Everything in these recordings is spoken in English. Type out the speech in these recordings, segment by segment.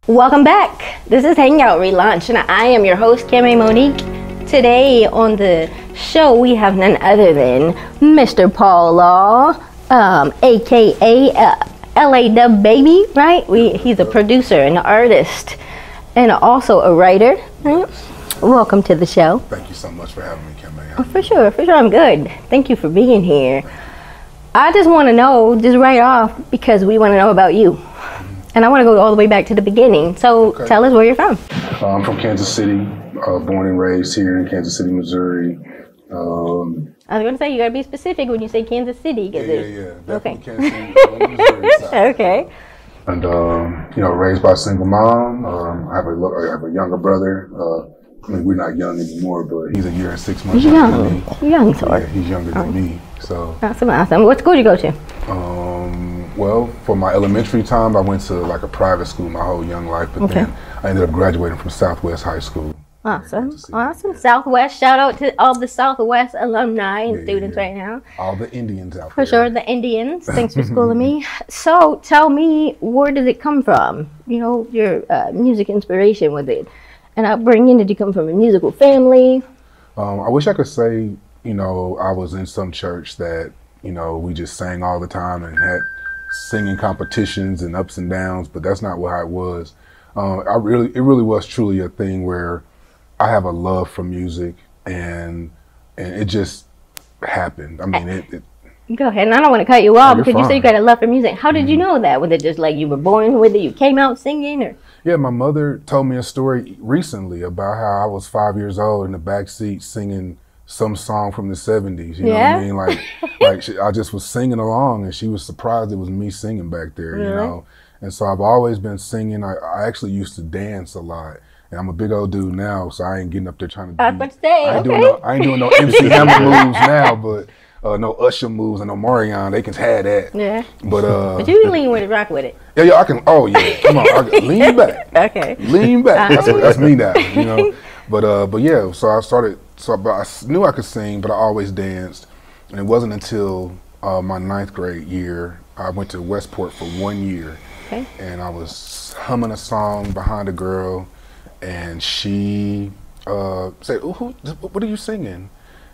Welcome back. This is Hangout Relaunch, and I am your host, Camay Monique. Today on the show, we have none other than Mr. Paul Law, aka W.A.V.E, right? He's a producer, an artist, and also a writer. Welcome to the show. Thank you so much for having me, Camay. Oh, for sure, I'm good. Thank you for being here. I just want to know, just right off, because we want to know about you. And I want to go all the way back to the beginning. So Tell us where you're from. I'm from Kansas City, born and raised here in Kansas City, Missouri. I was going to say, you got to be specific when you say Kansas City. Yeah. Definitely Kansas City, Missouri side. Okay. And, raised by a single mom. I have a younger brother. I mean, we're not young anymore, but he's a year and 6 months younger than me. Young, sort of. Yeah, he's younger than me. So. Awesome. What school did you go to? Well, for my elementary time, I went to like a private school my whole young life, but then I ended up graduating from Southwest High School. Awesome. Southwest, shout out to all the Southwest alumni and students right now. All the Indians out there. For sure, the Indians. Thanks for schooling me. So tell me, where does it come from? You know, your music inspiration with it. And upbringing, did you come from a musical family? I wish I could say, I was in some church that, we just sang all the time and had singing competitions and ups and downs, but that's not how it was. It really was truly a thing where I have a love for music, and it just happened. I mean, it Go ahead, and I don't want to cut you off because fine. You said you got a love for music. How did you know that? Was it just like you were born with it, you came out singing, or? Yeah, my mother told me a story recently about how I was 5 years old in the back seat singing some song from the 70s, you know what I mean? I just was singing along, and she was surprised it was me singing back there, you know? And so I've always been singing. I actually used to dance a lot. And I'm a big old dude now, so I ain't getting up there trying to I ain't doing no MC Hammer moves now, but no Usher moves and no Marion. They can have that. Yeah. But you can lean with it, rock with it. Yeah, I can. Oh yeah, come on, lean back. Okay. Lean back. That's me now, you know. But yeah, so I started. I knew I could sing, but I always danced. And it wasn't until my 9th grade year, I went to Westport for 1 year. Okay. And I was humming a song behind a girl, and she said, what are you singing?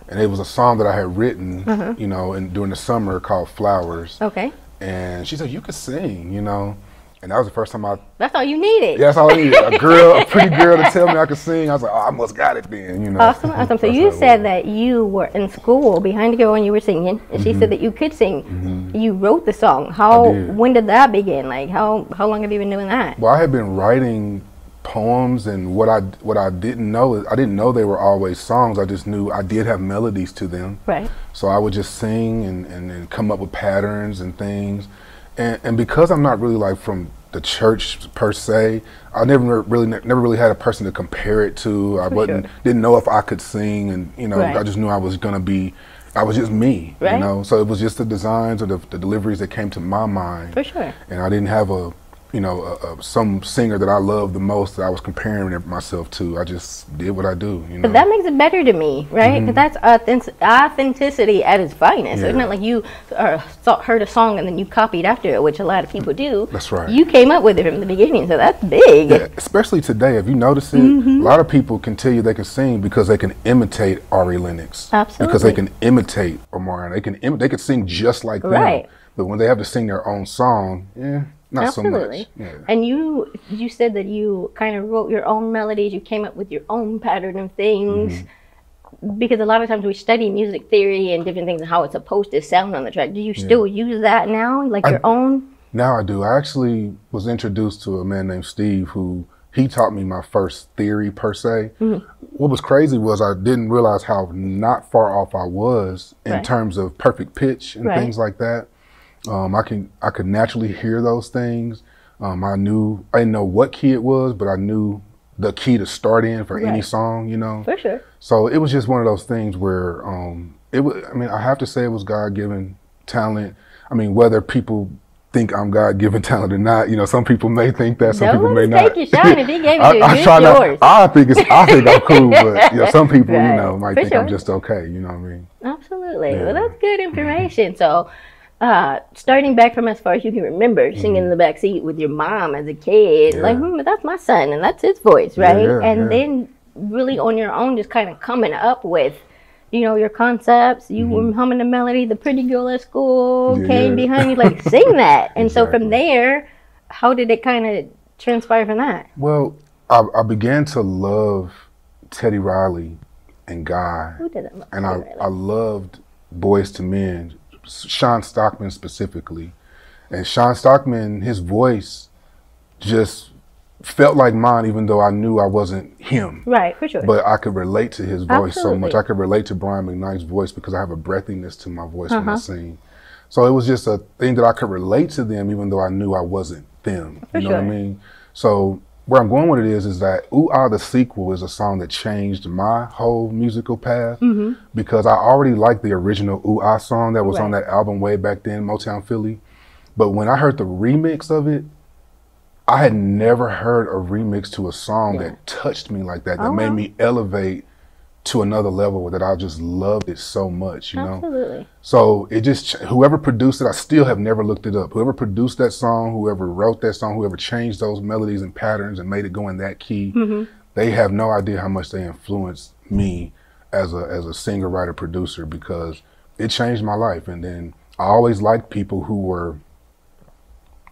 And it was a song that I had written, during the summer called Flowers. Okay. And she said, you could sing, And that was the first time That's all you needed. Yeah, that's all I needed. A pretty girl to tell me I could sing. I was like, I must got it then, Awesome. So you said that you were in school behind a girl and you were singing, and she said that you could sing. You wrote the song. When did that begin? Like, how long have you been doing that? Well, I had been writing poems, and what I didn't know is I didn't know they were always songs. I just knew I did have melodies to them. Right. So I would just sing and come up with patterns and things. And because I'm not really like from the church per se, I never really had a person to compare it to. I didn't know if I could sing, and I just knew I was just me, So it was just the designs or the deliveries that came to my mind. For sure. And I didn't have some singer that I loved the most that I was comparing myself to. I just did what I do, But that makes it better to me, right? Because that's authenticity at its finest. Yeah. It's not like you heard a song and then you copied after it, which a lot of people do. That's right. You came up with it from the beginning, so that's big. Yeah, especially today. If you notice it, a lot of people can tell you they can sing because they can imitate Ari Lennox. Absolutely. Because they can imitate Omarion. They can sing just like them. But when they have to sing their own song, not so much. Yeah. And you said that you kind of wrote your own melodies. You came up with your own pattern of things. Because a lot of times we study music theory and different things and how it's supposed to sound on the track. Do you still use that now, like your own? Now I do. I actually was introduced to a man named Steve he taught me my first theory per se. What was crazy was I didn't realize how not far off I was in terms of perfect pitch and things like that. I could naturally hear those things. I didn't know what key it was, but I knew the key to start in for any song, For sure. So it was just one of those things where I have to say it was God-given talent. I mean, whether people think I'm God-given talent or not. You know, some people may think that, some people may not. Take your shine. If he gave it to you, it's yours. I think I'm cool, but you know, some people, you know, might think I'm just okay. You know what I mean? Absolutely. Yeah. Well, that's good information. So, starting back from as far as you can remember, singing in the back seat with your mom as a kid, like, that's my son, and that's his voice, right? And then really on your own, just kind of coming up with, you know, your concepts. You were humming the melody, the pretty girl at school came behind you, like, sing that. And so from there, how did it kind of transpire from that? Well, I began to love Teddy Riley and Guy. Who doesn't love and Teddy Riley? I loved Boys to Men, Sean Stockman specifically. And Sean Stockman, his voice just felt like mine, even though I knew I wasn't him. Right, for sure. But I could relate to his voice so much. I could relate to Brian McKnight's voice because I have a breathiness to my voice when I sing. So it was just a thing that I could relate to them, even though I knew I wasn't them. You know what I mean? So where I'm going with it is that Ooh Ah the Sequel is a song that changed my whole musical path because I already liked the original Ooh Ah song that was on that album way back then, Motown Philly. But when I heard the remix of it, I had never heard a remix to a song that touched me like that, that made me elevate to another level, that I just loved it so much, you know? Absolutely. So it just, whoever produced it, I still have never looked it up. Whoever produced that song, whoever wrote that song, whoever changed those melodies and patterns and made it go in that key, they have no idea how much they influenced me as a singer, writer, producer, because it changed my life. And then I always liked people who were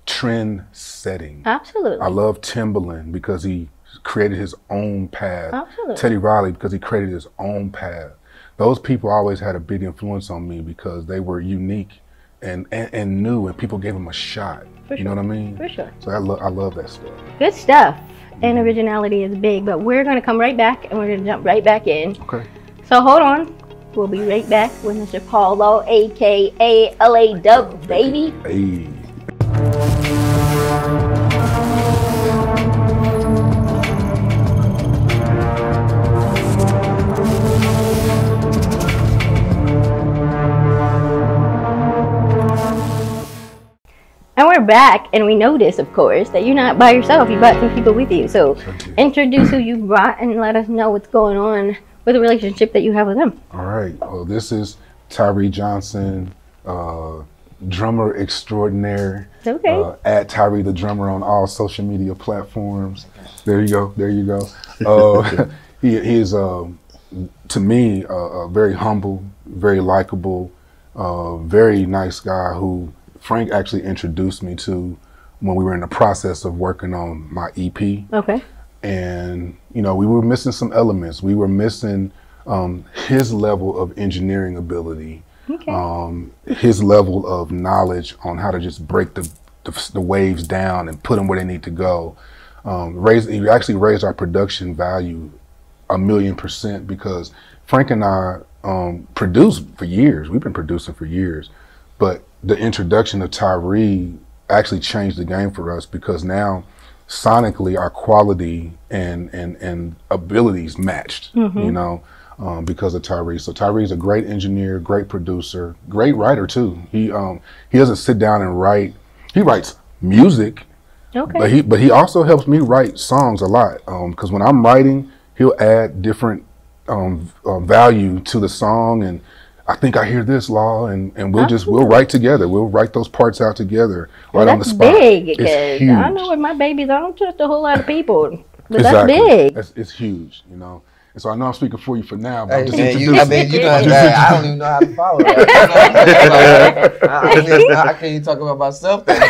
trend setting. Absolutely. I love Timbaland because he created his own path. Absolutely. Teddy Riley because he created his own path. Those people always had a big influence on me because they were unique and new, and people gave them a shot. You know what I mean? For sure. So I love that stuff. Good stuff. And originality is big, but we're going to come right back and we're going to jump right back in. Okay. So hold on. We'll be right back with Mr. Paul Law, aka W.A.V.E. Hey. And we're back, and we notice, of course, that you're not by yourself. You brought some people with you. So introduce who you brought and let us know what's going on with the relationship that you have with them. All right. Well, this is Tyree Johnson, drummer extraordinaire. Okay. At Tyree the Drummer on all social media platforms. There you go. There you go. He is, to me, a very humble, very likable, very nice guy who Frank actually introduced me to when we were in the process of working on my EP. Okay. And, you know, we were missing some elements. We were missing his level of engineering ability, his level of knowledge on how to just break the waves down and put them where they need to go. He actually raised our production value 1,000,000% because Frank and I produced for years. We've been producing for years. But the introduction of Tyree actually changed the game for us because now sonically our quality and abilities matched, you know, because of Tyree. So Tyree's a great engineer, great producer, great writer too. He doesn't sit down and write. He writes music, but he also helps me write songs a lot because when I'm writing, he'll add different value to the song, and I think I hear this, Law, and we'll write together. We'll write those parts out together right on the spot. That's big, because it's huge. I know with my babies, I don't trust a whole lot of people, but exactly. That's big. It's huge, you know. And so I know I'm speaking for you for now, but hey, I'm just introducing. I don't even know how to follow that. I can't even talk about myself that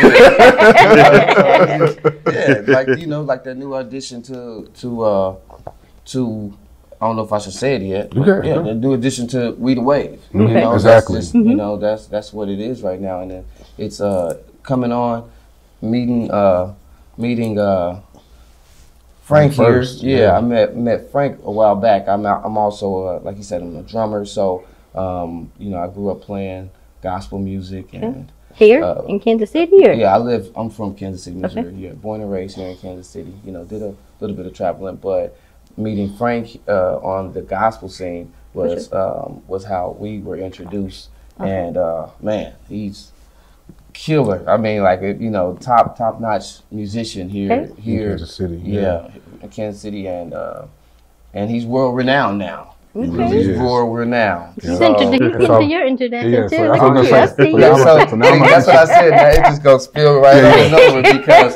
good. Yeah, like, you know, like that new audition to I don't know if I should say it yet. Yeah, the new addition to W.A.V.E. You know, exactly. Just, you know, that's what it is right now, and then it's coming on, meeting Frank here. Yeah, I met Frank a while back. I'm also like you said, I'm a drummer, so you know, I grew up playing gospel music and here in Kansas City. Or? Yeah, I'm from Kansas City, Missouri. Yeah, born and raised here in Kansas City. You know, did a little bit of traveling, but meeting Frank on the gospel scene was how we were introduced. And man, he's killer. I mean, like, you know, top notch musician here in Kansas City. Yeah, in Kansas City, and he's world renowned now. Okay. He's world renowned. He's into your internet too. That's what I said. Now it just gonna spill right on over because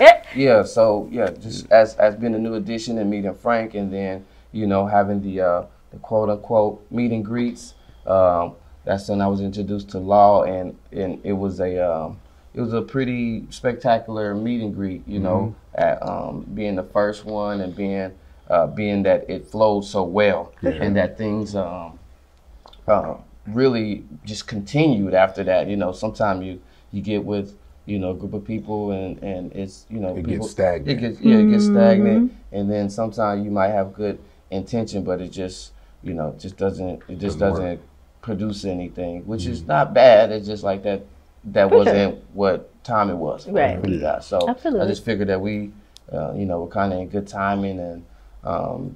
just as being a new addition and meeting Frank, and then you know having the quote unquote meet and greets. That's when I was introduced to Law, and it was a pretty spectacular meet and greet. You know, at being the first one and being that it flowed so well, and that things really just continued after that. You know, sometimes you get with a group of people and it's it gets stagnant. It gets stagnant, and then sometimes you might have good intention, but it just doesn't produce anything, which is not bad. It's just like that wasn't what time it was. Right. For you guys. So absolutely. I just figured that we we're kind of in good timing and.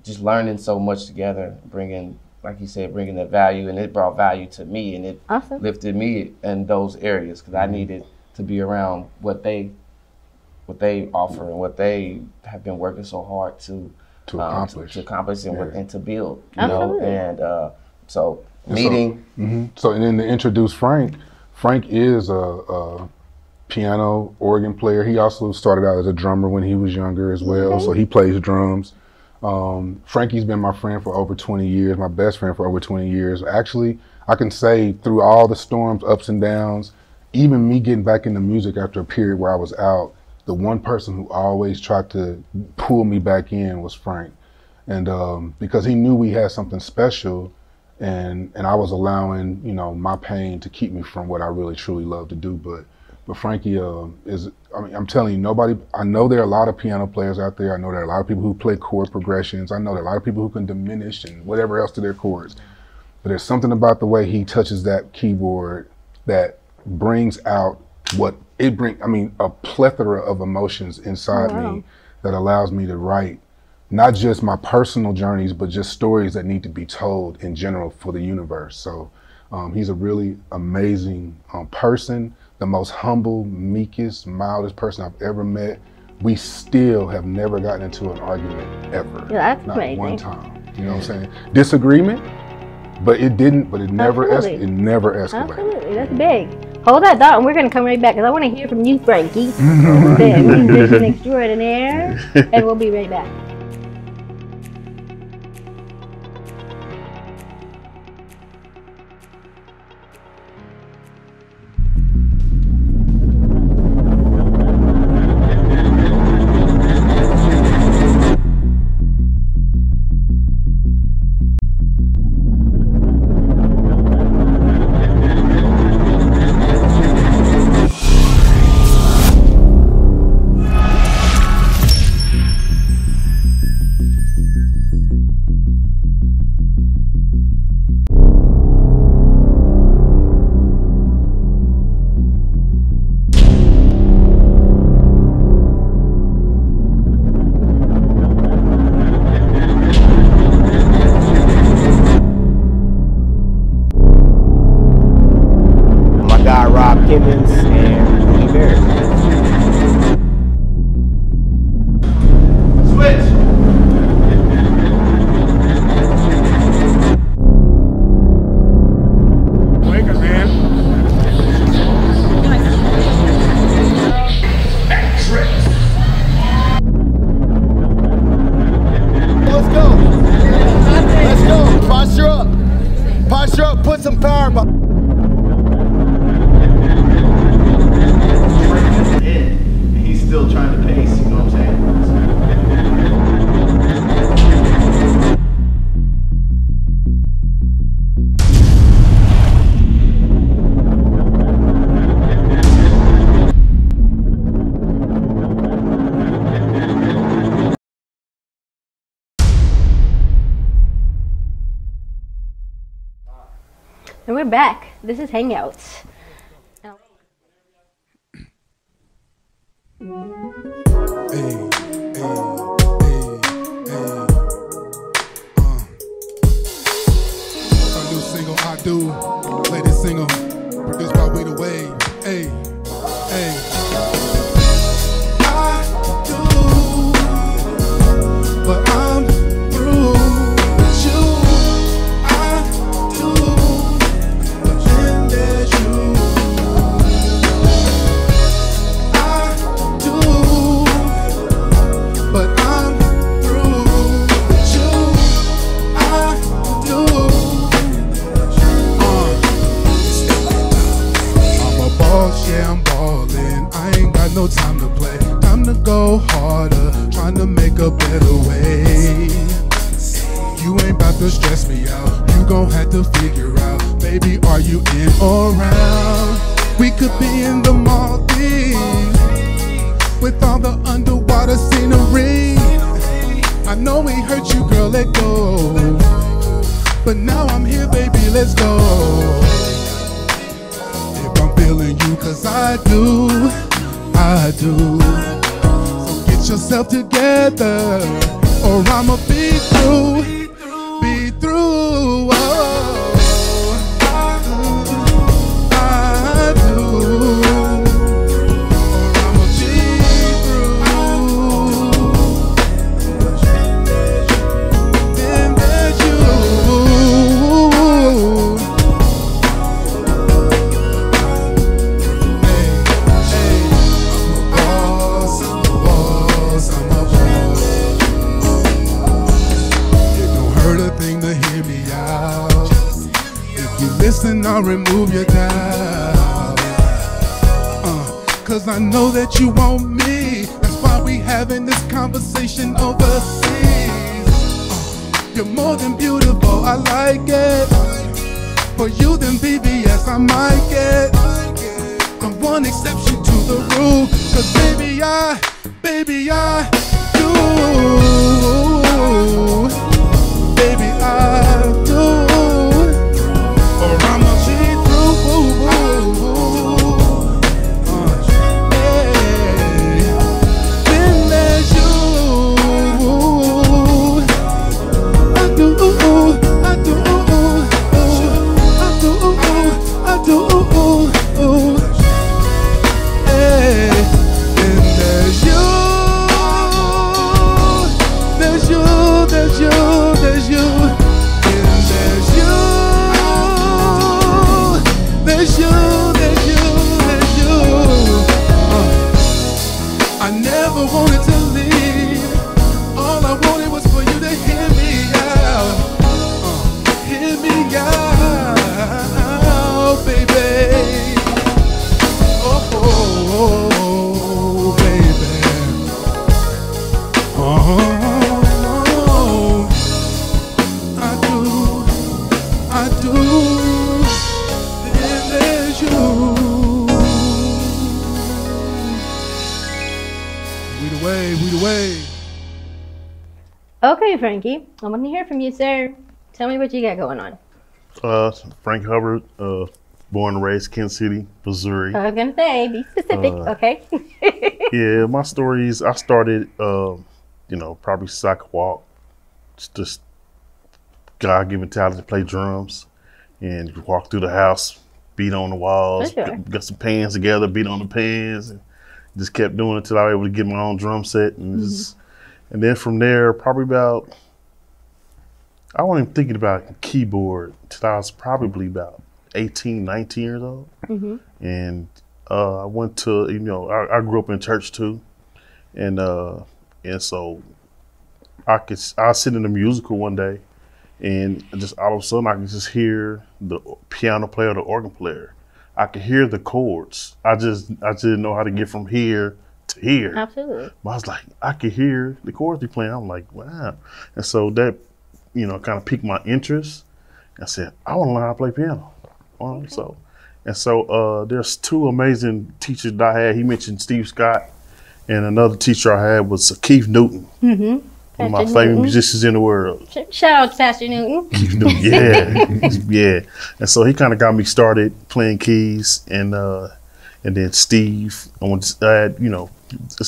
Just learning so much together, bringing that value, and it brought value to me, and it lifted me in those areas because I needed to be around what they offer and what they have been working so hard to accomplish and to build. You know, and so meeting. So and then to introduce Frank is a piano organ player. He also started out as a drummer when he was younger as well, so he plays drums. Frankie's been my friend for over 20 years, my best friend for over 20 years. Actually, I can say through all the storms, ups and downs, even me getting back into music after a period where I was out, the one person who always tried to pull me back in was Frank. And because he knew we had something special, and I was allowing, my pain to keep me from what I really truly love to do. But Frankie I'm telling you, I know there are a lot of piano players out there. I know there are a lot of people who play chord progressions. I know there are a lot of people who can diminish and whatever else to their chords. But there's something about the way he touches that keyboard that brings out a plethora of emotions inside me that allows me to write not just my personal journeys, but just stories that need to be told in general for the universe. So he's a really amazing person. The most humble, meekest, mildest person I've ever met. We still have never gotten into an argument ever. Yeah, that's not amazing. One time. You know what I'm saying? Disagreement, but it never escalated. Absolutely, that's big. Hold that thought, and we're gonna come right back because I want to hear from you, Frankie, the musician extraordinaire, and we'll be right back. And we're back. This is Hangouts. A new single, I do. Play this single, produced by W.A.V.E. to figure out, baby, are you in or out? We could be in the Maldives with all the underwater scenery. I know we hurt you, girl, let go. But now I'm here, baby, let's go. If I'm feeling you, cause I do. So get yourself together, or I'ma be through. Oh, I do. Listen, I'll remove your doubt, cause I know that you want me. That's why we having this conversation overseas. You're more than beautiful, I like it. For you then BBS, I might get the one exception to the rule. Cause baby I do. Baby I do. Or I'ma be through. Hey. Then there's you. I do. Hey. Then there's you. There's you. There's you. There's you. Then there's you. There's you, there's you, there's you. I never wanted to leave. All I wanted was for you to hear me out. Hear me out, baby. Oh, baby. I do. We the wave. Okay, Frankie, I want to hear from you, sir. Tell me what you got going on. Frank Hubbard, born and raised Kansas City, Missouri. I was gonna say, be specific, okay? Yeah, my story is I started, probably sock walk, just God-given talent to play drums, and walk through the house, beat on the walls, sure. got some pans together, beat on the pans, and just kept doing it until I was able to get my own drum set, and and then from there, probably about, I wasn't even thinking about keyboard until I was probably about 18, 19 years old, and I went to, I grew up in church too, and so I was sitting in a musical one day, and just all of a sudden I could just hear the piano player, the organ player. I could hear the chords. I just didn't know how to get from here to here. Absolutely. But I was like, I could hear the chords they playing. I'm like, wow. And so that, kind of piqued my interest. I said, I want to learn how to play piano. So there's two amazing teachers that I had. He mentioned Steve Scott, and another teacher I had was Keith Newton. One of my favorite musicians in the world. Shout out to Pastor Newton. Keith Newton, yeah. And so he kind of got me started playing keys, and then Steve, it's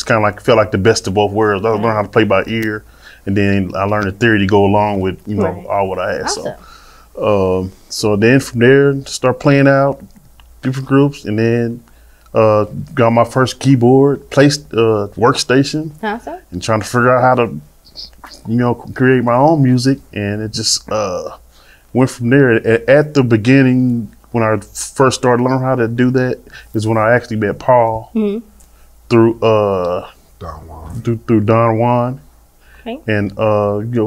kind of like, felt like the best of both worlds. I learned how to play by ear, and then I learned the theory to go along with, all what I had. Awesome. So then from there, start playing out different groups, and then got my first keyboard, placed workstation, and trying to figure out how to, create my own music, and it just went from there. At the beginning, when I first started learning how to do that, is when I actually met Paul through Don Juan, and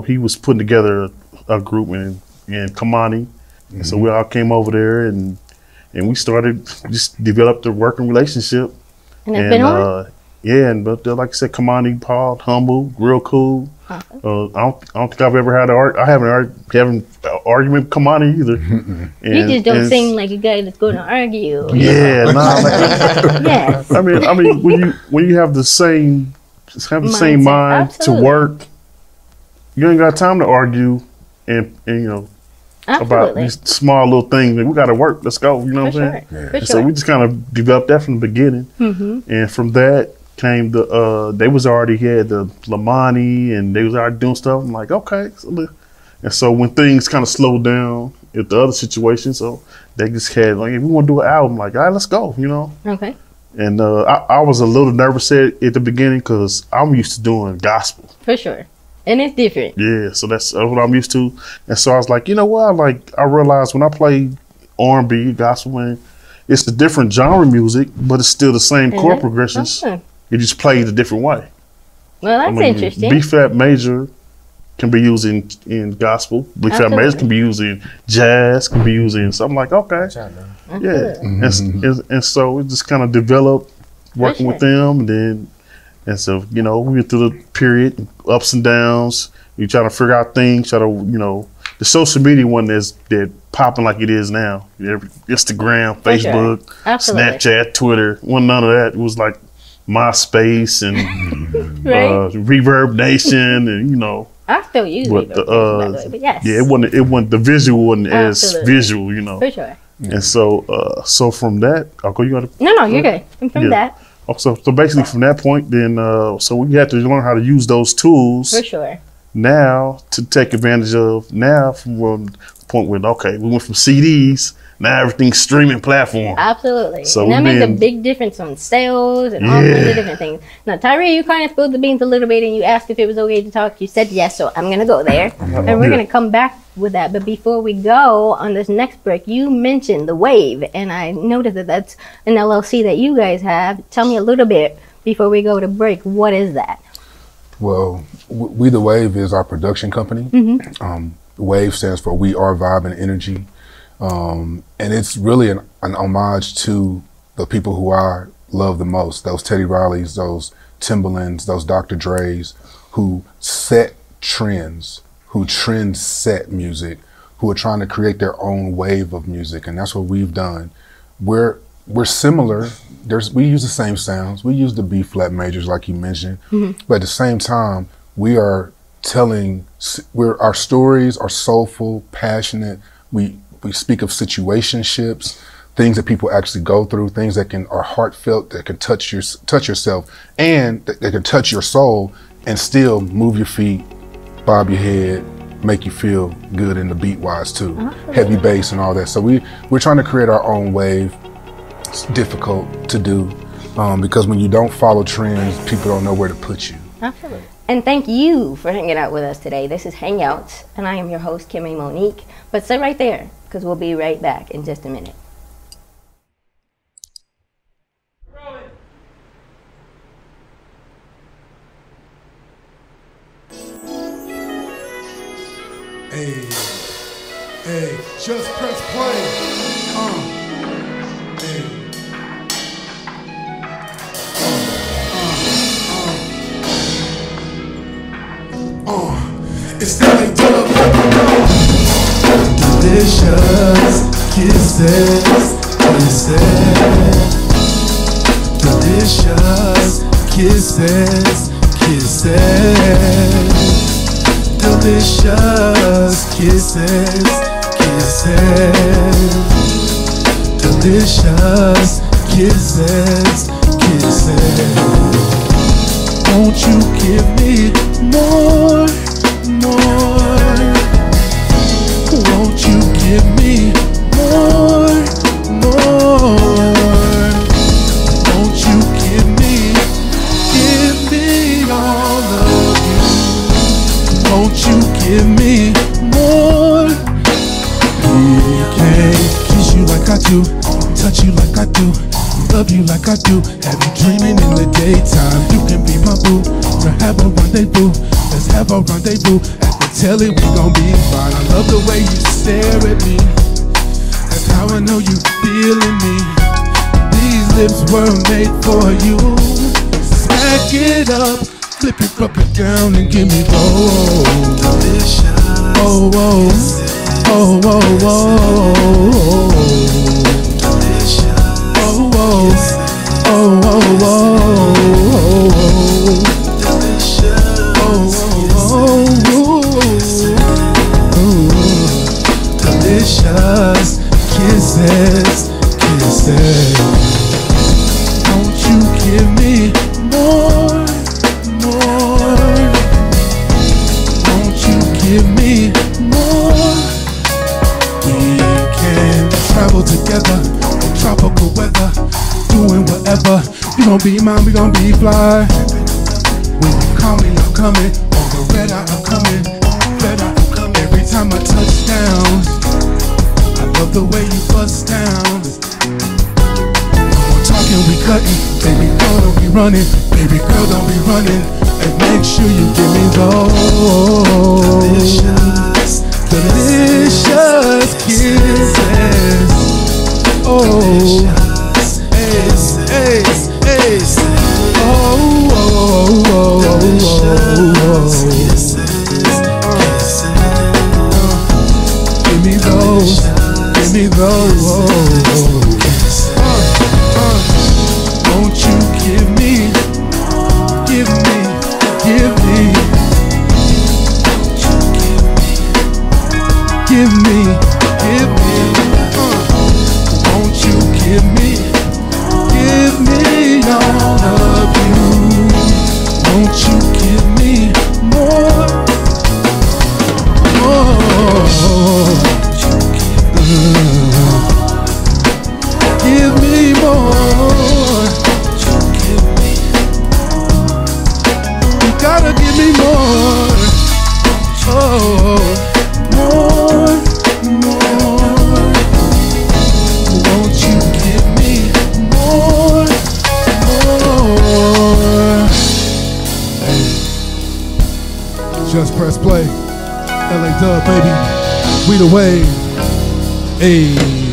he was putting together a group in Camay, and so we all came over there, and we started just developed a working relationship, and it's been on. Yeah, and but like I said, Camay, Paul, humble, real cool. I don't think I've ever had I haven't argument with Camay either. You just don't seem like a guy that's going to argue. Yeah, yes. I mean, when you have the same mind to work, you ain't got time to argue and you know. Absolutely. About these small little things. We got to work. Let's go. You know what I'm saying? Yeah. So we just kind of developed that from the beginning. And from that came they was already had the Lamani and they was already doing stuff. I'm like, okay. And so when things kind of slowed down at the other situation, so they just had like, if we want to do an album, like, all right, let's go, you know? Okay. And I was a little nervous at the beginning because I'm used to doing gospel. For sure. And it's different. Yeah, so that's what I'm used to. And so I was like, you know what? I realized when I play R&B, gospel, man, it's a different genre music, but it's still the same chord progressions. You just play it a different way. Well, that's interesting. B flat major can be used in gospel. B flat major can be used in jazz, can be used in something like, okay. Yeah. And so it just kind of developed working with them, and so, you know, we went through the period, ups and downs. You try to figure out things, try to, you know, the social media wasn't that popping like it is now. Instagram, Facebook, Snapchat, Twitter. Wasn't none of that. It was like MySpace and Reverb Nation, and you know. I still use Reverb, but yes. Yeah, it wasn't the visual wasn't as visual, you know. For sure. And so from that, you got to. No, you're good. And from that. So basically from that point, then so we had to learn how to use those tools. For sure. Now to take advantage of from the point where we went from CDs, now everything's streaming platform. Absolutely. So and that makes a big difference on sales and all kinds of different things. Now, Tyree, you kind of spilled the beans a little bit and you asked if it was okay to talk. You said yes, so I'm going to go there. And we're going to come back with that. But before we go on this next break, you mentioned the W.A.V.E. And I noticed that that's an LLC that you guys have. Tell me a little bit before we go to break. What is that? Well, the W.A.V.E. is our production company. W.A.V.E. stands for We Are Vibe and Energy. And it's really an homage to the people who I love the most, those Teddy Rileys, those Timbalands, those Dr. Dre's, who set trends, who trend set music, who are trying to create their own wave of music. And that's what we've done. We're similar. We use the same sounds. We use the B flat majors like you mentioned, but at the same time, we are our stories are soulful, passionate. We speak of situationships, things that people actually go through, things that are heartfelt, that can touch yourself, and that can touch your soul, and still move your feet, bob your head, make you feel good in the beat wise too. Heavy bass and all that. So we're trying to create our own wave. It's difficult to do because when you don't follow trends, people don't know where to put you. Absolutely. And thank you for hanging out with us today. This is Hangout, and I am your host, Camay Monique. But stay right there, because we'll be right back in just a minute. Hey, just press play. It's like delicious kisses, delicious kisses, delicious kisses, delicious kisses. Won't you give me more? Won't you give me more? Won't you give me all of you? Won't you give me more? We can't kiss you like I do, touch you like I do, love you like I do, have you dreaming in the daytime. You can be my boo, to have a rendezvous. Let's have a rendezvous at the telly, we gon' be fine. I love the way you stare at me, that's how I know you feeling me. These lips were made for you. Get up, flip it, rub it down and give me those. Oh, oh, oh, oh, oh, oh, oh, oh, oh, delicious kisses, kisses. Won't you give me more, more? Won't you give me more? We can travel together in tropical weather, doing whatever. You gon' be mine, we gon' be fly. When you call me, I'm coming. On the red eye, I'm coming. Red eye, I'm coming. Every time I touch down, I love the way you bust down. We're talking, we cutting. Baby girl, don't be running. Baby girl, don't be running. And make sure you give me those delicious kisses. Oh, hey, hey, hey. Oh, oh, oh, oh, give me those, give me those. Won't you give me, give me, give me, give me, give me. Won't you give me all of you? Won't you give me more, more? Give me more. You gotta give me more. Oh, more, more. Won't you give me more, more? Just press play. LA Dub, baby. We the wave. Hey.